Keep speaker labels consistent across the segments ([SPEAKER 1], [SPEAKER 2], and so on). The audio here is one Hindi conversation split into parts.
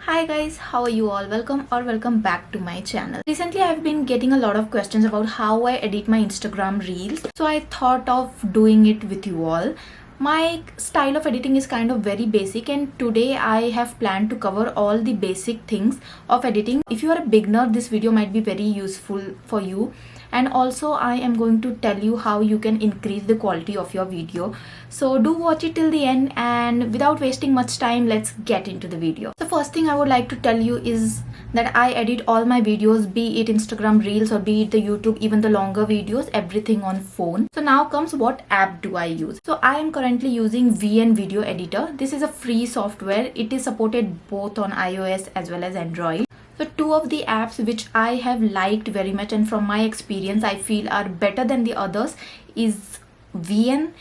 [SPEAKER 1] Hi guys, how are you all? Welcome back to my channel. Recently I've been getting a lot of questions about how I edit my Instagram reels. So I thought of doing it with you all. My style of editing is kind of very basic, and today I have planned to cover all the basic things of editing. If you are a beginner, this video might be very useful for you. And also I am going to tell you how you can increase the quality of your video. So do watch it till the end, and without wasting much time, let's get into the video. The first thing I would like to tell you is that I edit all my videos, be it Instagram reels or be it the YouTube, even the longer videos, everything on phone. So now comes what app do I use. So I am currently using VN Video Editor. This is a free software. It is supported both on iOS as well as Android. So two of the apps which I have liked very much and from my experience I feel are better than the others is VN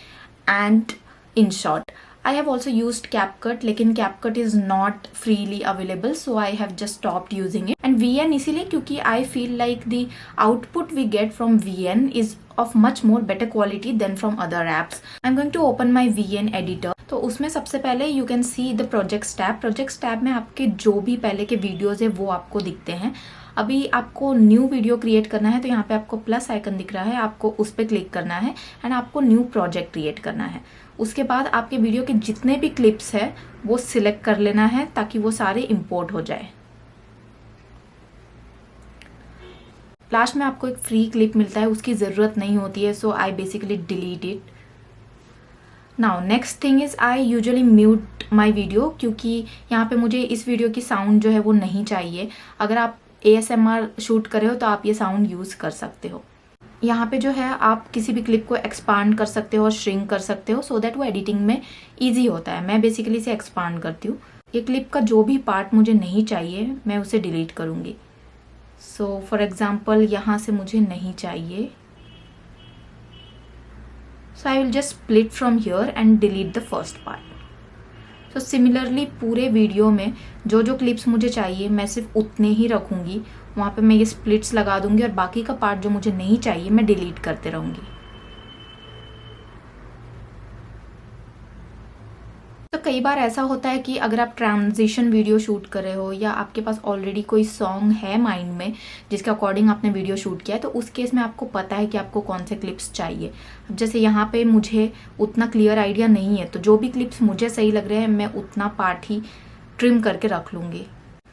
[SPEAKER 1] and InShot. I have also used CapCut, लेकिन CapCut is not freely available, so I have just stopped using it. And VN इसीलिए क्योंकि I feel like the output we get from VN is of much more better quality than from other apps. I'm going to open my VN editor. तो उसमें सबसे पहले you can see the projects tab. Projects tab में आपके जो भी पहले के वीडियोस है वो आपको दिखते हैं. अभी आपको न्यू वीडियो क्रिएट करना है तो यहाँ पे आपको प्लस आइकन दिख रहा है, आपको उस पर क्लिक करना है एंड आपको न्यू प्रोजेक्ट क्रिएट करना है. उसके बाद आपके वीडियो के जितने भी क्लिप्स है वो सिलेक्ट कर लेना है ताकि वो सारे इंपोर्ट हो जाए. लास्ट में आपको एक फ्री क्लिप मिलता है, उसकी ज़रूरत नहीं होती है, so I basically delete it. Now next thing is I usually mute my video, क्योंकि यहाँ पे मुझे इस वीडियो की साउंड जो है वो नहीं चाहिए. अगर आप ASMR शूट कर रहे हो तो आप ये साउंड यूज़ कर सकते हो. यहाँ पे जो है आप किसी भी क्लिप को एक्सपांड कर सकते हो और श्रिंक कर सकते हो, सो दैट वो एडिटिंग में ईजी होता है. मैं बेसिकली इसे एक्सपांड करती हूँ. ये क्लिप का जो भी पार्ट मुझे नहीं चाहिए मैं उसे डिलीट करूँगी. सो फॉर एग्जाम्पल यहाँ से मुझे नहीं चाहिए, so I will just split from here and delete the first part. So similarly पूरे वीडियो में जो जो क्लिप्स मुझे चाहिए मैं सिर्फ उतने ही रखूँगी. वहाँ पे मैं ये स्प्लिट्स लगा दूंगी और बाकी का पार्ट जो मुझे नहीं चाहिए मैं डिलीट करते रहूँगी. तो कई बार ऐसा होता है कि अगर आप ट्रांजिशन वीडियो शूट कर रहे हो या आपके पास ऑलरेडी कोई सॉन्ग है माइंड में जिसके अकॉर्डिंग आपने वीडियो शूट किया है, तो उस केस में आपको पता है कि आपको कौन से क्लिप्स चाहिए. अब जैसे यहाँ पे मुझे उतना क्लियर आइडिया नहीं है, तो जो भी क्लिप्स मुझे सही लग रहे हैं मैं उतना पार्ट ही ट्रिम करके रख लूँगी.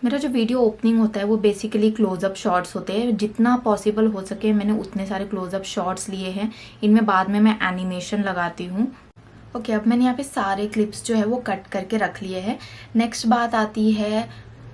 [SPEAKER 1] मेरा जो वीडियो ओपनिंग होता है वो बेसिकली क्लोजअप शॉट्स होते हैं. जितना पॉसिबल हो सके मैंने उतने सारे क्लोजअप शॉट्स लिए हैं. इनमें बाद में मैं एनिमेशन लगाती हूँ. ओके, अब मैंने यहाँ पे सारे क्लिप्स जो है वो कट करके रख लिए हैं. नेक्स्ट बात आती है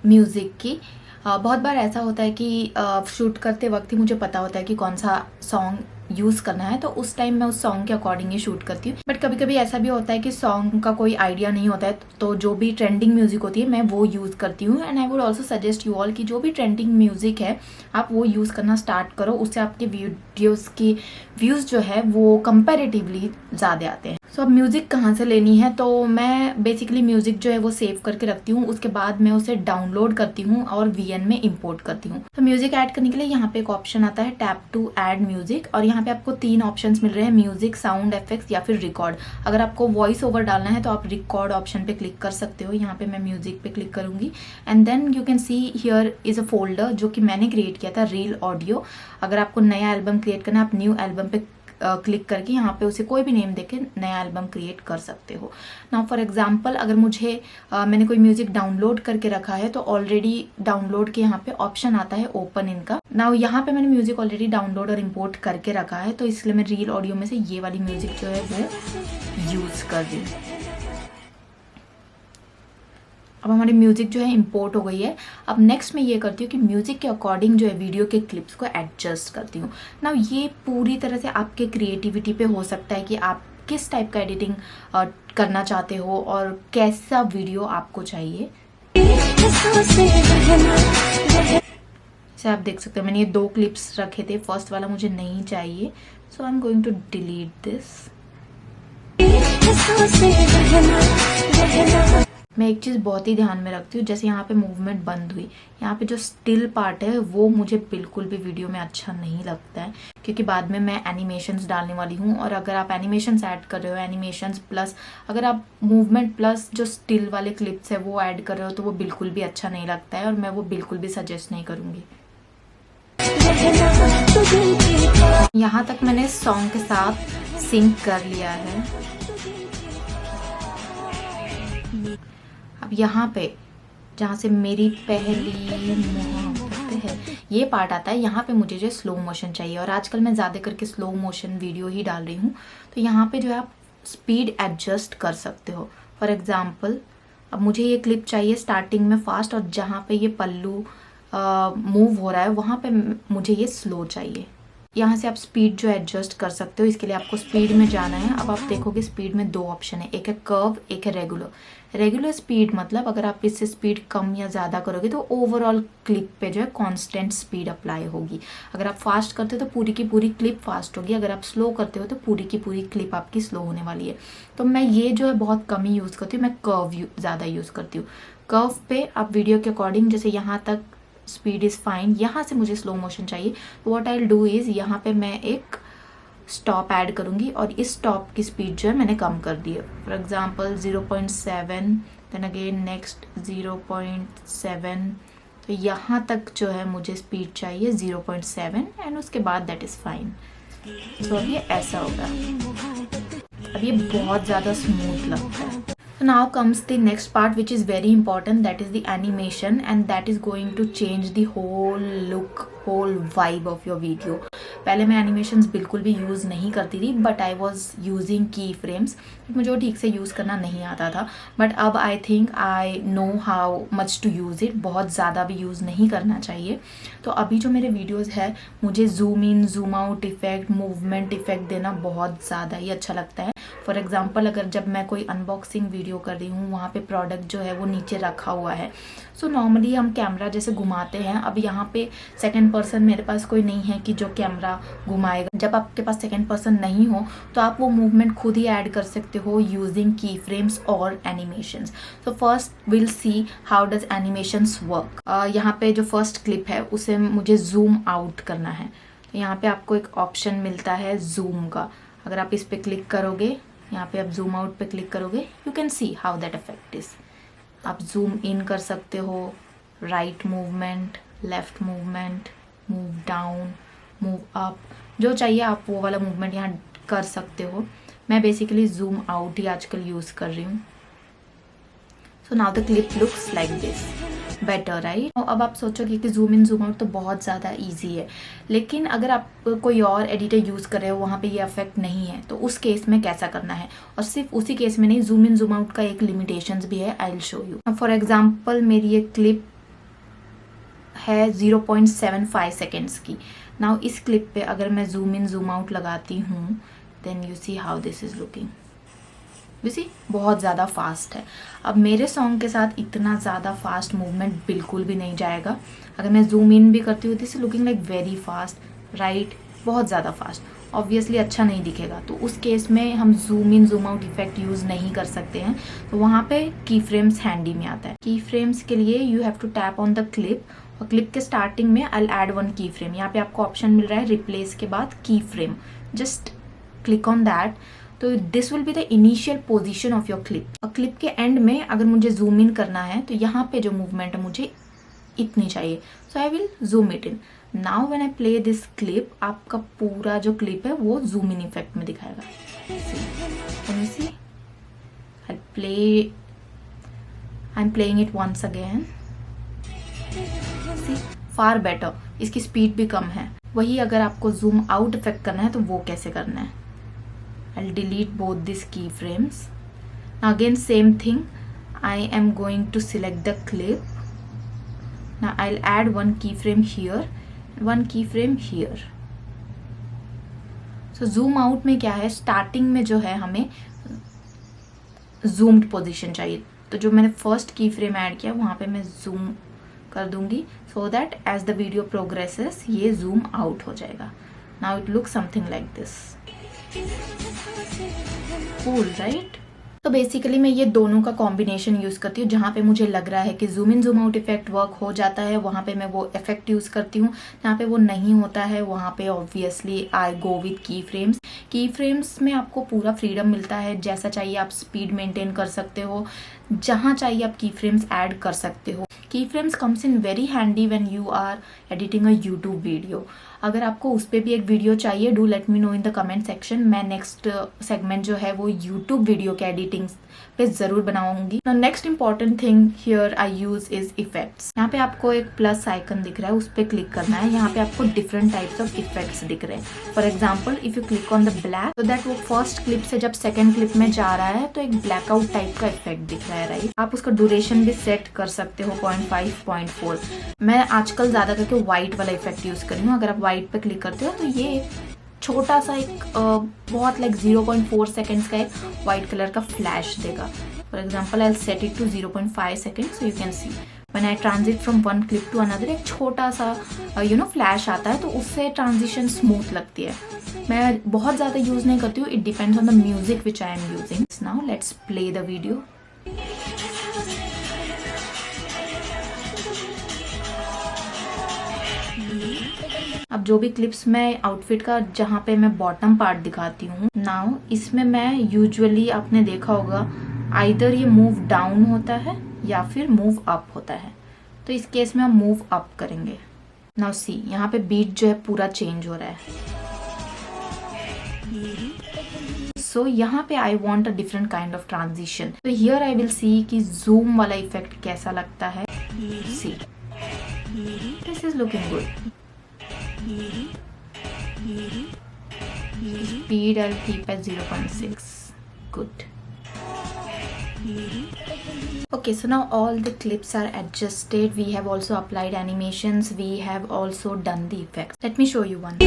[SPEAKER 1] म्यूज़िक की. बहुत बार ऐसा होता है कि शूट करते वक्त ही मुझे पता होता है कि कौन सा सॉन्ग यूज़ करना है, तो उस टाइम मैं उस सॉन्ग के अकॉर्डिंग ही शूट करती हूँ. बट कभी कभी ऐसा भी होता है कि सॉन्ग का कोई आइडिया नहीं होता है, तो जो भी ट्रेंडिंग म्यूज़िक होती है मैं वो यूज़ करती हूँ. And I would also suggest you all कि जो भी ट्रेंडिंग म्यूज़िक है आप वो यूज़ करना स्टार्ट करो. उससे आपके वीडियोज़ की व्यूज़ जो है वो कंपेरेटिवली ज़्यादा आते हैं. सो अब म्यूज़िक कहाँ से लेनी है, तो मैं बेसिकली म्यूज़िक जो है वो सेव करके रखती हूँ. उसके बाद मैं उसे डाउनलोड करती हूँ और VN में इंपोर्ट करती हूँ. तो म्यूज़िक ऐड करने के लिए यहाँ पे एक ऑप्शन आता है टैप टू ऐड म्यूज़िक, और यहाँ पे आपको 3 ऑप्शंस मिल रहे हैं, म्यूज़िक, साउंड इफेक्ट्स या फिर रिकॉर्ड. अगर आपको वॉइस ओवर डालना है तो आप रिकॉर्ड ऑप्शन पे क्लिक कर सकते हो. यहाँ पे मैं म्यूज़िक पे क्लिक करूँगी and then you can see here is a folder जो कि मैंने क्रिएट किया था, रील ऑडियो. अगर आपको नया एल्बम क्रिएट करना है आप न्यू एल्बम पे क्लिक करके यहाँ पे उसे कोई भी नेम देके नया एल्बम क्रिएट कर सकते हो. नाउ फॉर एग्जांपल अगर मुझे मैंने कोई म्यूजिक डाउनलोड करके रखा है तो ऑलरेडी डाउनलोड के यहाँ पे ऑप्शन आता है ओपन इन का. नाउ यहाँ पे मैंने म्यूजिक ऑलरेडी डाउनलोड और इम्पोर्ट करके रखा है, तो इसलिए मैं रील ऑडियो में से ये वाली म्यूजिक जो है वो यूज कर रही हूँ. अब हमारी म्यूज़िक जो है इंपोर्ट हो गई है. अब नेक्स्ट मैं ये करती हूँ कि म्यूज़िक के अकॉर्डिंग जो है वीडियो के क्लिप्स को एडजस्ट करती हूँ. ना ये पूरी तरह से आपके क्रिएटिविटी पे हो सकता है कि आप किस टाइप का एडिटिंग करना चाहते हो और कैसा वीडियो आपको चाहिए. जैसे आप देख सकते हो मैंने ये 2 क्लिप्स रखे थे, फर्स्ट वाला मुझे नहीं चाहिए, so I am going to delete this. मैं एक चीज़ बहुत ही ध्यान में रखती हूँ, जैसे यहाँ पे मूवमेंट बंद हुई, यहाँ पे जो स्टिल पार्ट है वो मुझे बिल्कुल भी वीडियो में अच्छा नहीं लगता है, क्योंकि बाद में मैं एनिमेशंस डालने वाली हूँ। और अगर आप एनिमेशंस ऐड कर रहे हो, एनिमेशंस प्लस अगर आप मूवमेंट प्लस जो स्टिल वाले क्लिप्स है वो ऐड कर रहे हो, तो वो बिल्कुल भी अच्छा नहीं लगता है और मैं वो बिल्कुल भी सजेस्ट नहीं करूँगी। यहाँ तक मैंने सॉन्ग के साथ सिंक कर लिया है। अब यहाँ पे जहाँ से मेरी पहली मोहब्बत है ये पार्ट आता है, यहाँ पे मुझे जो स्लो मोशन चाहिए, और आजकल मैं ज़्यादा करके स्लो मोशन वीडियो ही डाल रही हूँ। तो यहाँ पे जो है आप स्पीड एडजस्ट कर सकते हो। फॉर एग्जांपल अब मुझे ये क्लिप चाहिए स्टार्टिंग में फास्ट, और जहाँ पे ये पल्लू मूव हो रहा है वहाँ पे मुझे ये स्लो चाहिए। यहाँ से आप स्पीड जो एडजस्ट कर सकते हो। इसके लिए आपको स्पीड में जाना है। अब आप देखोगे स्पीड में 2 ऑप्शन है, एक है कर्व, एक है रेगुलर। रेगुलर स्पीड मतलब अगर आप इससे स्पीड कम या ज़्यादा करोगे तो ओवरऑल क्लिप पे जो है कांस्टेंट स्पीड अप्लाई होगी। अगर आप फास्ट करते हो तो पूरी की पूरी क्लिप फास्ट होगी, अगर आप स्लो करते हो तो पूरी की पूरी क्लिप आपकी स्लो होने वाली है। तो मैं ये जो है बहुत कम ही यूज़ करती हूँ, मैं कर्व ज़्यादा यूज़ करती हूँ। कर्व पे आप वीडियो के अकॉर्डिंग, जैसे यहाँ तक स्पीड इज़ फाइन, यहाँ से मुझे स्लो मोशन चाहिए, तो what I will do is यहाँ पे मैं एक स्टॉप ऐड करूँगी और इस स्टॉप की स्पीड जो है मैंने कम कर दी है। For example 0.7, then again next 0.7, तो यहाँ तक जो है मुझे स्पीड चाहिए 0.7 एंड उसके बाद दैट इज़ फाइन। तो अब ये ऐसा होगा, अब ये बहुत ज़्यादा स्मूथ लगता है। So now comes the next part which is very important, that is the animation, and that is going to change the whole look, whole vibe of your video. पहले मैं एनिमेशंस बिल्कुल भी यूज़ नहीं करती थी, बट आई वॉज यूजिंग की फ्रेम्स, मुझे वो ठीक से यूज़ करना नहीं आता था। बट अब I think I know how much to use it, बहुत ज़्यादा भी यूज़ नहीं करना चाहिए। तो अभी जो मेरे वीडियोज़ है मुझे zoom in zoom out effect, movement effect देना बहुत ज़्यादा ही अच्छा लगता है। फॉर एग्जाम्पल अगर जब मैं कोई अनबॉक्सिंग वीडियो कर रही हूँ, वहाँ पे प्रोडक्ट जो है वो नीचे रखा हुआ है, सो नॉर्मली हम कैमरा जैसे घुमाते हैं। अब यहाँ पे सेकंड पर्सन मेरे पास कोई नहीं है कि जो कैमरा घुमाएगा। जब आपके पास सेकंड पर्सन नहीं हो तो आप वो मूवमेंट खुद ही ऐड कर सकते हो यूजिंग की फ्रेम्स और एनिमेशंस। तो first will see how does animations work. यहाँ पे जो फर्स्ट क्लिप है उसे मुझे जूम आउट करना है। तो यहाँ पे आपको एक ऑप्शन मिलता है जूम का, अगर आप इस पे क्लिक करोगे, यहाँ पे आप जूम आउट पे क्लिक करोगे, you can see how that effect is. आप जूम इन कर सकते हो, right movement, left movement, move down, move up, जो चाहिए आप वो वाला मूवमेंट यहाँ कर सकते हो। मैं बेसिकली जूम आउट ही आजकल यूज़ कर रही हूँ। So now the clip looks like this, better right. अब आप सोचोगे कि जूम इन जूम आउट तो बहुत ज़्यादा इजी है, लेकिन अगर आप कोई और एडिटर यूज़ कर रहे हो वहाँ पे ये इफेक्ट नहीं है, तो उस केस में कैसा करना है। और सिर्फ उसी केस में नहीं, जूम इन जूम आउट का एक लिमिटेशंस भी है, I will show you. For example मेरी ये क्लिप है 0.75 सेकेंड्स की। नाउ इस क्लिप पे अगर मैं जूम इन जूम आउट लगाती हूँ, then you see how this is looking. You see बहुत ज़्यादा फास्ट है। अब मेरे सॉन्ग के साथ इतना ज़्यादा फास्ट मूवमेंट बिल्कुल भी नहीं जाएगा। अगर मैं जूम इन भी करती हूँ, this is looking like very fast, right, बहुत ज़्यादा फास्ट, ऑब्वियसली अच्छा नहीं दिखेगा। तो उस केस में हम zoom in zoom out effect use नहीं कर सकते हैं। तो वहाँ पे की फ्रेम्स हैंडी में आता है। की फ्रेम्स के लिए you have to tap on the clip, और क्लिप के स्टार्टिंग में आई विल ऐड 1 की फ्रेम। यहाँ पे आपको ऑप्शन मिल रहा है रिप्लेस के बाद की frame, just click on that. तो this will be the initial position of your clip. और क्लिप के एंड में अगर मुझे जूम इन करना है तो यहाँ पे जो मूवमेंट है मुझे इतनी चाहिए, so I will zoom it in. Now when I play this clip, आपका पूरा जो क्लिप है वो जूम इन इफेक्ट में दिखाएगा। Can you see? I am playing it once again, see far better. इसकी स्पीड भी कम है। वही अगर आपको जूम आउट इफेक्ट करना है तो वो कैसे करना है, I'll delete both these keyframes. Now again same thing, I am going to select the clip. Now I'll add 1 keyframe here, 1 keyframe here. So zoom out में क्या है, स्टार्टिंग में जो है हमें zoomed पोजीशन चाहिए। तो जो मैंने फर्स्ट की फ्रेम ऐड किया वहाँ पे मैं जूम कर दूंगी, so that as the video progresses ये zoom out हो जाएगा। Now it looks something like this. Cool, right? तो बेसिकली मैं ये दोनों का कॉम्बिनेशन यूज़ करती हूँ। जहाँ पे मुझे लग रहा है कि zoom in zoom out effect work हो जाता है वहाँ पे मैं वो इफेक्ट यूज़ करती हूँ। जहाँ पे वो नहीं होता है वहाँ पे ऑब्वियसली आई गो विथ की फ्रेम्स। की फ्रेम्स में आपको पूरा फ्रीडम मिलता है, जैसा चाहिए आप स्पीड मेंटेन कर सकते हो, जहाँ चाहिए आप की फ्रेम्स ऐड कर सकते हो। की frames comes in very handy when you are editing a YouTube video. अगर आपको उस पर भी एक वीडियो चाहिए, do let me know in the comment section. मैं नेक्स्ट सेगमेंट जो है वो यूट्यूब वीडियो के एडिटिंग पे जरूर बनाऊंगी। Next important thing here I use is effects. यहाँ पे आपको एक प्लस आइकन दिख रहा है, उस पर क्लिक करना है। यहाँ पे आपको डिफरेंट टाइप्स ऑफ इफेक्ट्स दिख रहे हैं। For example if you click on the black, तो दैट वो फर्स्ट क्लिप से जब सेकेंड क्लिप में जा रहा है तो एक ब्लैकआउट टाइप का इफेक्ट दिख रहा है, राइट। आप उसका ड्यूरेशन भी सेट कर सकते हो 0.5, 0.4। मैं आजकल ज्यादा करके व्हाइट वाला इफेक्ट यूज कर रही हूँ। अगर आप व्हाइट पे क्लिक करते हो तो ये छोटा सा एक बहुत लाइक 0.4 सेकेंड्स का एक व्हाइट कलर का फ्लैश देगा। For example I set it to 0.5 second, so you can see when I transit from one clip to another एक छोटा सा फ्लैश आता है, तो उससे ट्रांजिशन स्मूथ लगती है। मैं बहुत ज़्यादा यूज़ नहीं करती हूँ, it depends on the music which I am using. Now let's play the video. अब जो भी क्लिप्स मैं आउटफिट का जहाँ पे मैं बॉटम पार्ट दिखाती हूँ नाउ, इसमें मैं यूजुअली आपने देखा होगा आइदर ये मूव डाउन होता है या फिर मूव अप होता है। तो इस केस में हम मूव अप करेंगे। नाउ सी, यहाँ पे बीट जो है पूरा चेंज हो रहा है। सो यहाँ पे I want a different kind of transition. तो हियर आई विल सी कि जूम वाला इफेक्ट कैसा लगता है। See, this is looking good. Speed I'll keep at 0.6. Good. Okay, so now all the clips are adjusted. We have also applied animations. We have also done the effects. Let me show you one.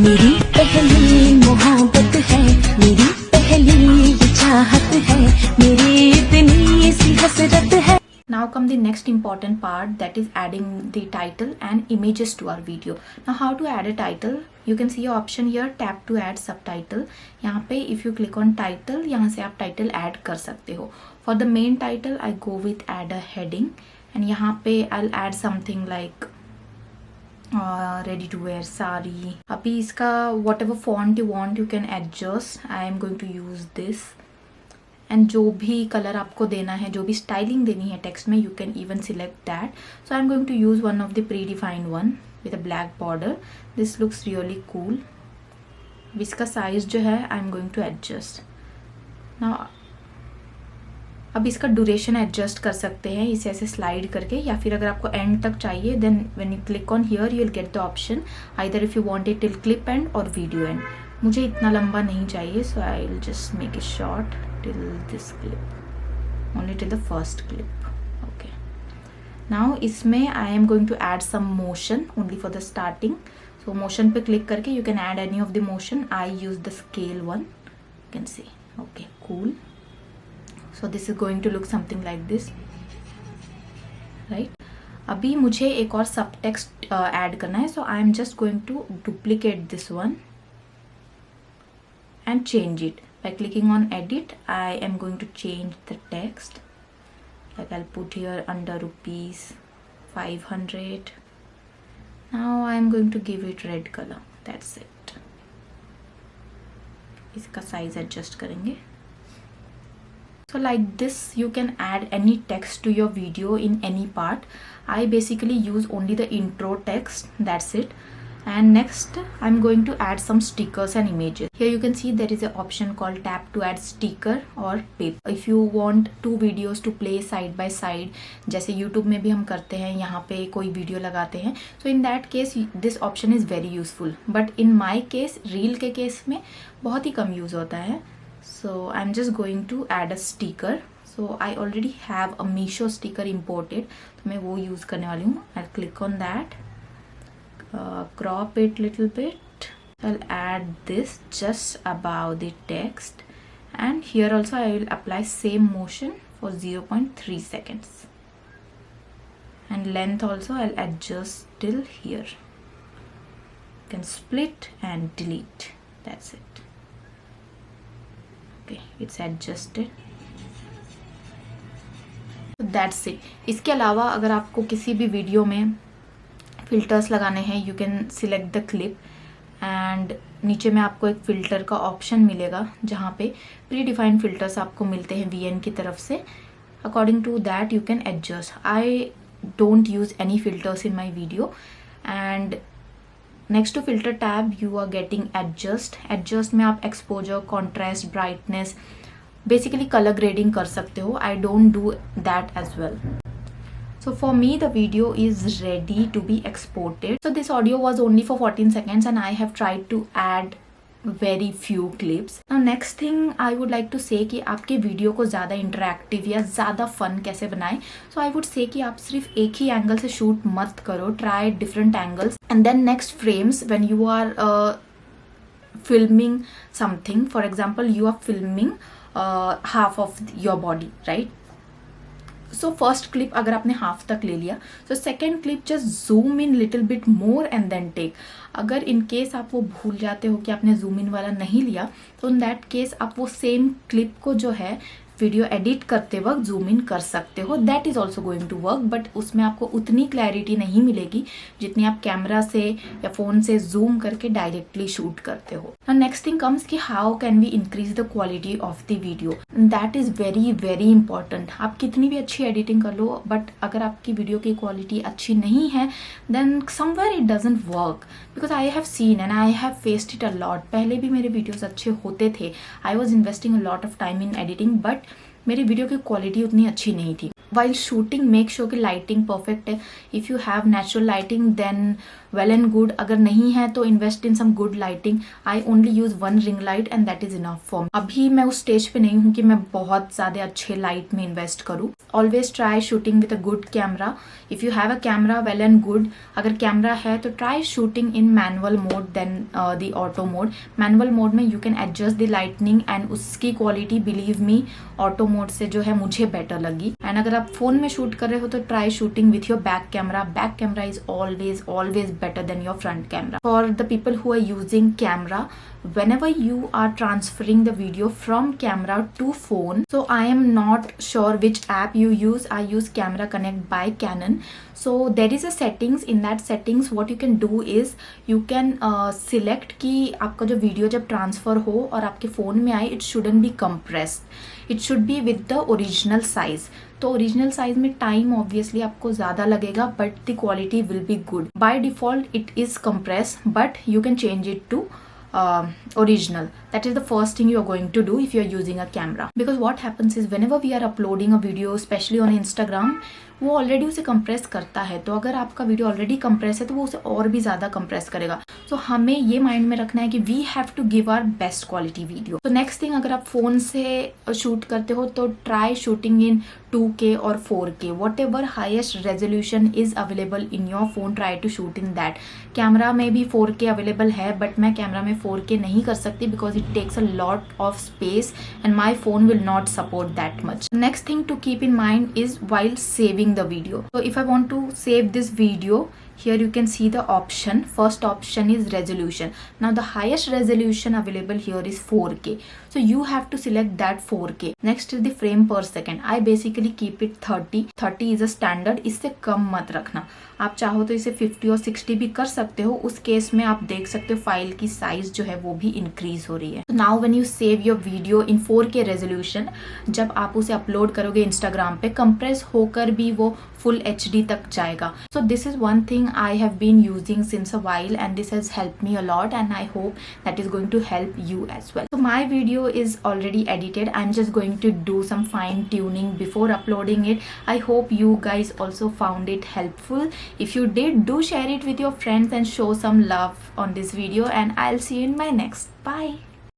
[SPEAKER 1] मेरी पहली मोहब्बत है, मेरी पहली चाहत है, मेरी इतनी सी हसरत है। Now come the next important part, that is adding the title and images to our video. Now how to add a title? You can see your option here, tap to add subtitle. यहाँ पे if you click on title, यहाँ से आप title add कर सकते हो। For the main title, I go with add a heading, and यहाँ पे I'll add something like ready to wear sari. अभी इसका whatever font you want you can adjust. I am going to use this. And जो भी कलर आपको देना है, जो भी स्टाइलिंग देनी है टेक्स्ट में, you can even select that. So I am going to use one of the predefined one with a black border. This looks really cool. इसका साइज जो है I am going to adjust now. अब इसका ड्यूरेशन एडजस्ट कर सकते हैं इसे ऐसे स्लाइड करके, या फिर अगर आपको एंड तक चाहिए then when you click on here you will get the option either if you want it till clip end और वीडियो एंड। मुझे इतना लंबा नहीं चाहिए, so I will just make it short till this clip, only till the first clip. Okay, now इसमें I am going to add some motion only for the starting. So motion पे click करके you can add any of the motion. I use the scale one, you can see. Okay, cool. So this is going to look something like this, right? अभी मुझे एक और सब टेक्स्ट add करना है, so I am just going to duplicate this one and change it. By clicking on edit, I am going to change the text. Like I'll put here under ₹500. Now I am going to give it red color. That's it. इसका size adjust करेंगे. So like this, you can add any text to your video in any part. I basically use only the intro text. That's it. And next I'm going to add some stickers and images. Here you can see there is an option called tap to add sticker or paper. If you want two videos to play side by side, जैसे YouTube में भी हम करते हैं, यहाँ पे कोई वीडियो लगाते हैं, so in that case this option is very useful. But in my case, reel के केस में बहुत ही कम यूज होता है. So I'm just going to add a sticker. So I already have a Meesho sticker imported, तो मैं वो यूज करने वाली हूँ. I'll click on that. Crop it little bit. I'll add this just above the text, and here also I will apply same motion for 0.3 seconds, and length also I'll adjust till here. can split and delete. That's it. Okay, it's adjusted. That's it. इसके अलावा अगर आपको किसी भी वीडियो में फिल्टर्स लगाने हैं, you can select the clip and नीचे में आपको एक फ़िल्टर का ऑप्शन मिलेगा जहाँ पे प्री डिफाइंड फ़िल्टर्स आपको मिलते हैं VN की तरफ से. According to that you can adjust. I don't use any filters in my video. And next to filter tab you are getting adjust. Adjust में आप exposure, contrast, brightness, basically colour grading कर सकते हो. I don't do that as well. So for me the video is ready to be exported. So this audio was only for 14 seconds and I have tried to add very few clips. Now next thing I would like to say कि आपके वीडियो को ज़्यादा इंटरेक्टिव या ज़्यादा फन कैसे बनाएं. So I would say कि आप सिर्फ एक ही एंगल से शूट मत करो. Try different angles and then next frames when you are filming something. For example, you are filming half of your body, right? So first clip अगर आपने हाफ तक ले लिया, so second clip just zoom in little bit more and then take. अगर इन केस आप वो भूल जाते हो कि आपने जूम इन वाला नहीं लिया, तो इन दैट केस आप वो सेम क्लिप को जो है वीडियो एडिट करते वक्त जूम इन कर सकते हो. That is also going to work, but उसमें आपको उतनी क्लैरिटी नहीं मिलेगी जितनी आप कैमरा से या फोन से जूम करके डायरेक्टली शूट करते हो. नेक्स्ट थिंग कम्स कि how can we increase the quality of the video. That is very very important. आप कितनी भी अच्छी एडिटिंग कर लो, बट अगर आपकी वीडियो की क्वालिटी अच्छी नहीं है then somewhere it doesn't work. Because I have seen and I have faced it a lot. पहले भी मेरे वीडियोज अच्छे होते थे. I was investing a lot of time in editing, but मेरी वीडियो की क्वालिटी उतनी अच्छी नहीं थी. वाइल शूटिंग मेक श्योर कि लाइटिंग परफेक्ट है. If you have natural lighting then well and good. अगर नहीं है तो invest in some good lighting. I only use one ring light and that is enough for me. अभी मैं उस स्टेज पे नहीं हूँ कि मैं बहुत ज़्यादा अच्छे लाइट में इन्वेस्ट करूँ. Always try shooting with a good camera. If you have a camera well and good. अगर कैमरा है तो try shooting in manual mode then the auto mode. Manual mode में you can adjust the lightning and उसकी quality believe me auto mode से जो है मुझे बेटर लगी. एंड अगर आप फोन में शूट कर रहे हो तो try shooting with your back camera. Back camera is always always better than your front camera. For the people who are using camera, whenever you are transferring the video from camera to phone, so I am not sure which app you use. I use Camera Connect by Canon. So there is a settings. In that settings what you can do is you can select कि आपका जो वीडियो जब ट्रांसफर हो और आपके फ़ोन में आए, it shouldn't be compressed. It should be with the original size. तो ओरिजिनल साइज में टाइम ऑब्वियसली आपको ज़्यादा लगेगा but the quality will be good. By default it is compress but you can change it to original. That is the first thing you are going to do if you are using a camera. Because what happens is whenever we are uploading a video, especially on Instagram, वो ऑलरेडी उसे कंप्रेस करता है. तो अगर आपका वीडियो ऑलरेडी कंप्रेस है तो वो उसे और भी ज़्यादा कंप्रेस करेगा. तो हमें ये माइंड में रखना है कि we have to give our best quality video. तो नेक्स्ट थिंग, अगर आप फ़ोन से शूट करते हो तो ट्राई शूटिंग इन 2K और 4K. Whatever highest resolution is available in your phone, try to shoot in that. Camera में भी 4K अवेलेबल है बट मैं कैमरा में 4K नहीं कर सकती because it takes a lot of space and my phone will not support that much. Next thing to keep in mind is while saving the video. So if I want to save this video, here you can see the option. First option is resolution. Now the highest resolution available here is 4K. So you have to select that 4K. Next is the frame per second. I basically keep it 30. 30 is a standard. इससे कम मत रखना. आप चाहो तो इसे 50 और 60 भी कर सकते हो. उस केस में आप देख सकते हो फाइल की साइज जो है वो भी इंक्रीज हो रही है. So now when you save your video in 4K resolution, जब आप उसे अपलोड करोगे इंस्टाग्राम पे, कंप्रेस होकर भी वो full HD तक जाएगा. So this is one thing I have been using since a while and this has helped me a lot and I hope that is going to help you as well. So my video is already edited. I'm just going to do some fine tuning before uploading it. I hope you guys also found it helpful. If you did, do share it with your friends and show some love on this video and I'll see you in my next. Bye.